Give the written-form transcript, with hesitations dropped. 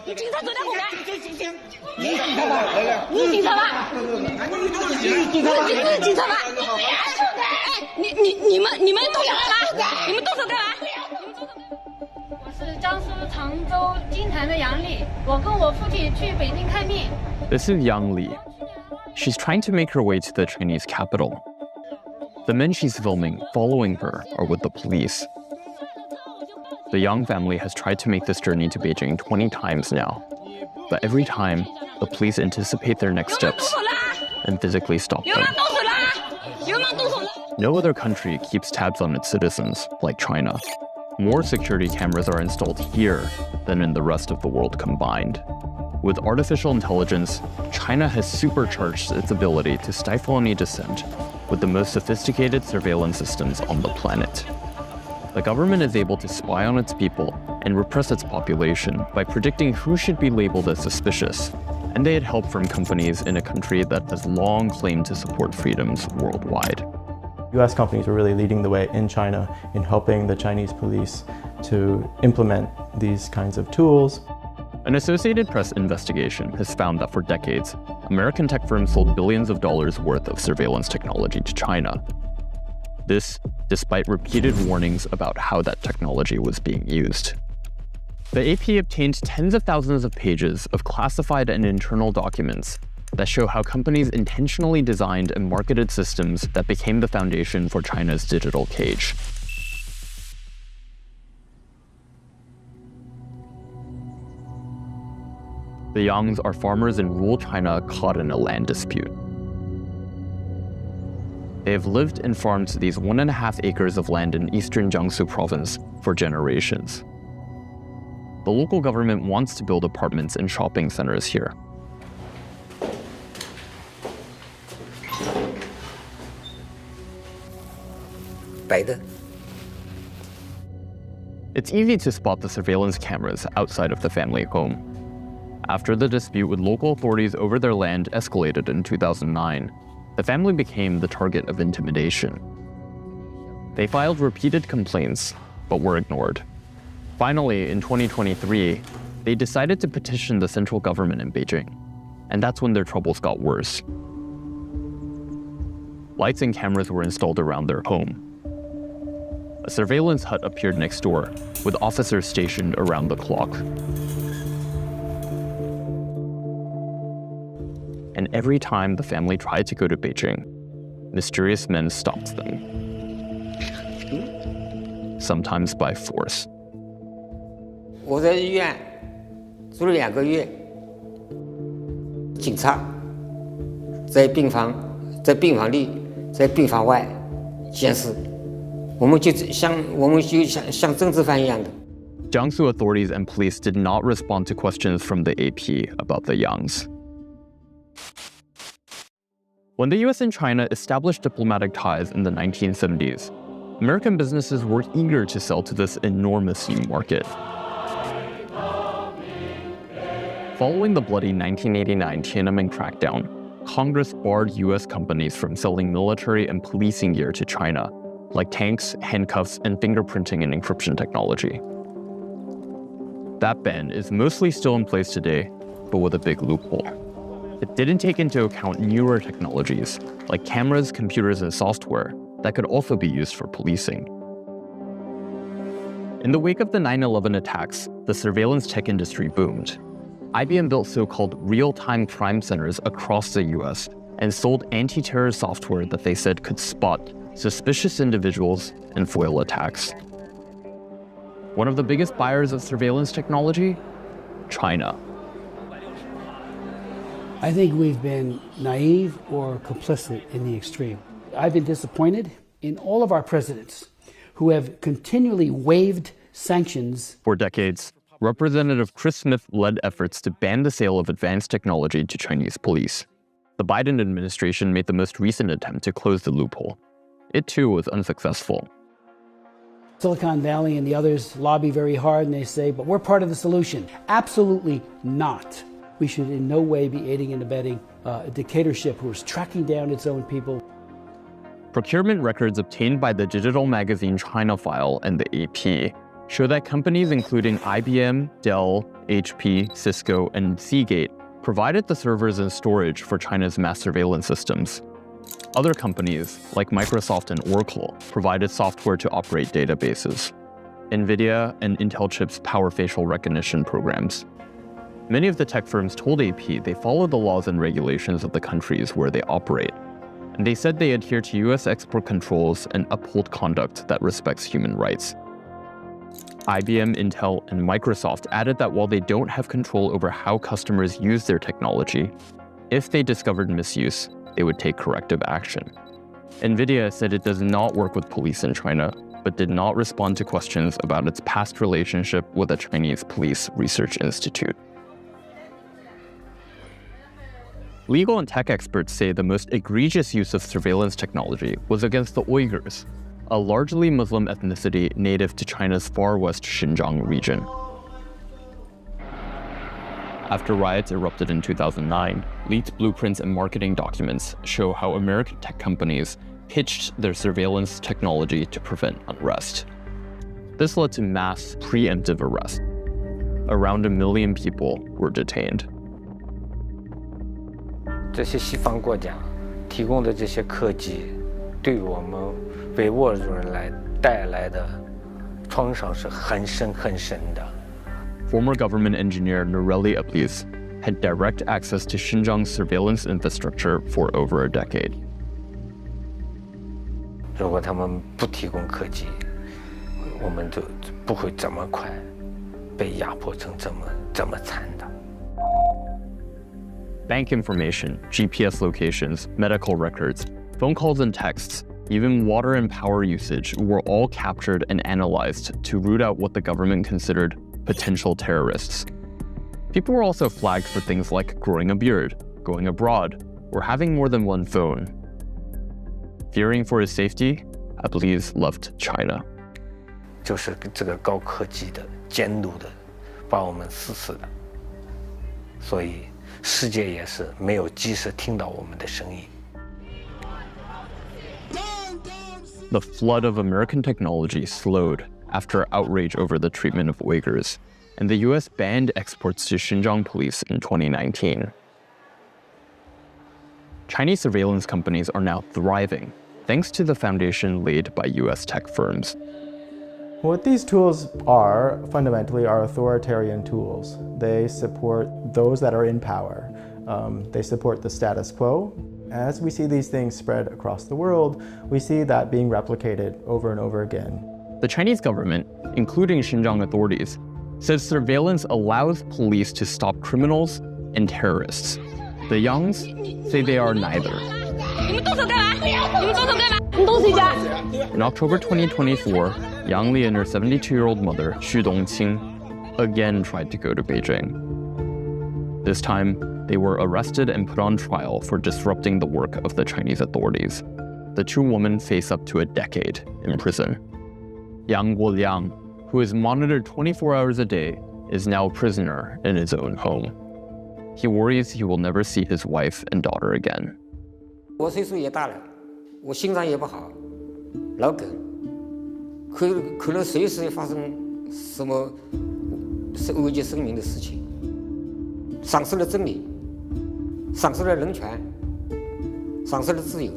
你警察走在后面，你警察吧？你警察吧？你警察吧？你们动手干嘛？你们动手干嘛？我是江苏常州金坛的杨丽，我跟我父亲去北京看病。 This is Yang Li. She's trying to make her way to the Chinese capital. The men she's filming following her are with the police. The Yong family has tried to make this journey to Beijing 20 times now. But every time, the police anticipate their next steps and physically stop them. No other country keeps tabs on its citizens like China. More security cameras are installed here than in the rest of the world combined. With artificial intelligence, China has supercharged its ability to stifle any dissent with the most sophisticated surveillance systems on the planet. The government is able to spy on its people and repress its population by predicting who should be labeled as suspicious, and they had help from companies in a country that has long claimed to support freedoms worldwide. US companies were really leading the way in China in helping the Chinese police to implement these kinds of tools. An Associated Press investigation has found that for decades, American tech firms sold billions of dollars worth of surveillance technology to China. This, despite repeated warnings about how that technology was being used. The AP obtained tens of thousands of pages of classified and internal documents that show how companies intentionally designed and marketed systems that became the foundation for China's digital cage. The Yongs are farmers in rural China caught in a land dispute. They have lived and farmed these 1.5 acres of land in eastern Jiangsu province for generations. The local government wants to build apartments and shopping centers here. It's easy to spot the surveillance cameras outside of the family home. After the dispute with local authorities over their land escalated in 2009, the family became the target of intimidation. They filed repeated complaints, but were ignored. Finally, in 2023, they decided to petition the central government in Beijing, and that's when their troubles got worse. Lights and cameras were installed around their home. A surveillance hut appeared next door, with officers stationed around the clock. And every time the family tried to go to Beijing, mysterious men stopped them. Sometimes by force. 我在医院住了2个月，警察在病房里，在病房外监视，我们就像政治犯一样的。 Jiangsu authorities and police did not respond to questions from the AP about the Yongs. When the US and China established diplomatic ties in the 1970s, American businesses were eager to sell to this enormous new market. Following the bloody 1989 Tiananmen crackdown, Congress barred US companies from selling military and policing gear to China, like tanks, handcuffs, and fingerprinting and encryption technology. That ban is mostly still in place today, but with a big loophole. It didn't take into account newer technologies, like cameras, computers, and software, that could also be used for policing. In the wake of the 9/11 attacks, the surveillance tech industry boomed. IBM built so-called real-time crime centers across the US and sold anti-terror software that they said could spot suspicious individuals and foil attacks. One of the biggest buyers of surveillance technology? China. I think we've been naive or complicit in the extreme. I've been disappointed in all of our presidents who have continually waived sanctions. For decades, Representative Chris Smith led efforts to ban the sale of advanced technology to Chinese police. The Biden administration made the most recent attempt to close the loophole. It too was unsuccessful. Silicon Valley and the others lobby very hard and they say, but we're part of the solution. Absolutely not. We should in no way be aiding and abetting a dictatorship who is tracking down its own people. Procurement records obtained by the digital magazine China File and the AP show that companies including IBM, Dell, HP, Cisco, and Seagate provided the servers and storage for China's mass surveillance systems. Other companies, like Microsoft and Oracle, provided software to operate databases. NVIDIA and Intel chips power facial recognition programs. Many of the tech firms told AP they follow the laws and regulations of the countries where they operate, and they said they adhere to US export controls and uphold conduct that respects human rights. IBM, Intel, and Microsoft added that while they don't have control over how customers use their technology, if they discovered misuse, they would take corrective action. NVIDIA said it does not work with police in China, but did not respond to questions about its past relationship with the Chinese Police Research Institute. Legal and tech experts say the most egregious use of surveillance technology was against the Uyghurs, a largely Muslim ethnicity native to China's far west Xinjiang region. After riots erupted in 2009, leaked blueprints and marketing documents show how American tech companies pitched their surveillance technology to prevent unrest. This led to mass preemptive arrest. Around 1 million people were detained. 这些西方国家提供的这些科技，对我们维吾尔族人来带来的创伤是很深很深的。 Former government engineer Nureli Abliz had direct access to Xinjiang's surveillance infrastructure for over a decade. 如果他们不提供科技，我们就不会这么快被压迫成这么惨的。 Bank information, GPS locations, medical records, phone calls and texts, even water and power usage were all captured and analyzed to root out what the government considered potential terrorists. People were also flagged for things like growing a beard, going abroad, or having more than one phone. Fearing for his safety, Abliz left China. 就是这个高科技的监督的，把我们死死的，所以世界也是没有及时听到我们的声音。 The flood of American technology slowed after outrage over the treatment of Uyghurs, and the US banned exports to Xinjiang police in 2019. Chinese surveillance companies are now thriving, thanks to the foundation laid by US tech firms. What these tools are, fundamentally, are authoritarian tools. They support those that are in power. They support the status quo. As we see these things spread across the world, we see that being replicated over and over again. The Chinese government, including Xinjiang authorities, says surveillance allows police to stop criminals and terrorists. The Yongs say they are neither. In October 2024, Yang Li and her 72-year-old mother, Xu Dongqing, again tried to go to Beijing. This time, they were arrested and put on trial for disrupting the work of the Chinese authorities. The two women face up to a decade in prison. Yang Guoliang, who is monitored 24 hours a day, is now a prisoner in his own home. He worries he will never see his wife and daughter again. 我岁数也大了，我心脏也不好，老梗，可能随时发生什么危及生命的事情，丧失了真理，丧失了人权，丧失了自由。